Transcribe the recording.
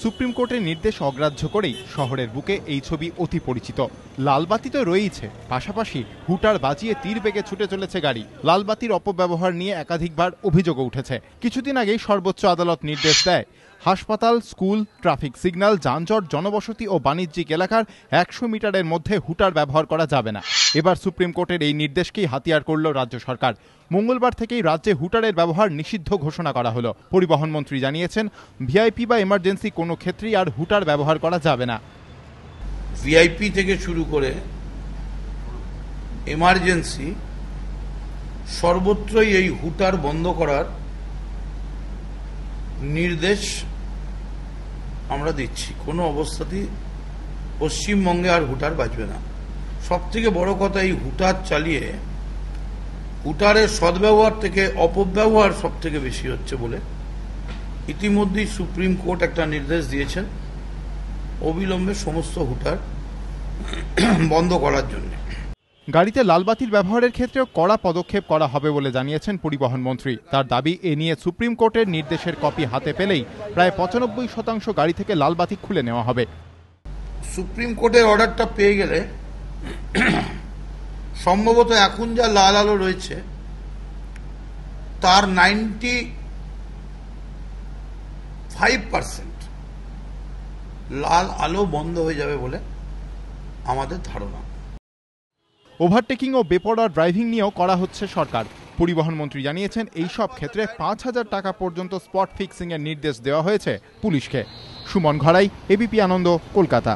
Supreme কোর্টের নির্দেশ অগ্রাহ্য করেই শহরের বুকে এই ছবি অতি পরিচিত। লালবাতি তো রয়েইছে, পাশাপাশি হুটার বাজিয়ে তীর বেগে ছুটে চলেছে গাড়ি। লালবাতির অপব্যবহার নিয়ে একাধিকবার অভিযোগও উঠেছে। কিছুদিন আগেই সর্বোচ্চ আদালত নির্দেশ দেয়, হাসপাতাল, স্কুল, ট্রাফিক সিগন্যাল, যানজট, জনবসতি ও বাণিজ্যিক এলাকার 100 মিটারের মধ্যে হুটার ব্যবহার করা যাবে না। এবার সুপ্রিম কোর্টের এই নির্দেশকেই হাতিয়ার করল রাজ্য সরকার। মঙ্গলবার থেকেই রাজ্যে হুটারের ব্যবহার নিষিদ্ধ ঘোষণা করা হলো। পরিবহন মন্ত্রী জানিয়েছেন, ভিআইপি বা এমার্জেন্সি কোনো ক্ষেত্রেই আর হুটার ব্যবহার করা যাবে না। ভিআইপি থেকে শুরু করে এমার্জেন্সি সর্বত্রই এই হুটার বন্ধ করার নির্দেশ আমরা দিচ্ছি। কোনো অবস্থাতেই পশ্চিমবঙ্গে আর হুটার বাজবে না। সব থেকে বড় কথা, এই হুটার চালিয়ে হুটারের সদ্ব্যবহার থেকে অপব্যবহার সব থেকে বেশি হচ্ছে বলে ইতিমধ্যেই সুপ্রিম কোর্ট একটা নির্দেশ দিয়েছেন অবিলম্বে সমস্ত হুটার বন্ধ করার জন্য। গাড়িতে লালবাতির ব্যবহারের ক্ষেত্রেও কড়া পদক্ষেপ করা হবে বলে জানিয়েছেন পরিবহন মন্ত্রী। তার দাবি, এ নিয়ে সুপ্রিম কোর্টের নির্দেশের কপি হাতে পেলেই প্রায় 95% গাড়ি থেকে লালবাতি খুলে নেওয়া হবে। সুপ্রিম কোর্টের অর্ডারটা পেয়ে গেলে সম্ভবত এখন যা লাল আলো রয়েছে তার 95% লাল আলো বন্ধ হয়ে যাবে বলে আমাদের ধারণা। ওভারটেকিং ও বেপরোয়া ড্রাইভিং নিয়েও করা হচ্ছে সরকার। পরিবহন মন্ত্রী জানিয়েছেন, এই সব ক্ষেত্রে 5,000 টাকা পর্যন্ত স্পট ফিক্সিং এর নির্দেশ দেওয়া হয়েছে পুলিশকে। সুমন ঘড়াই, এবিপি আনন্দ, কলকাতা।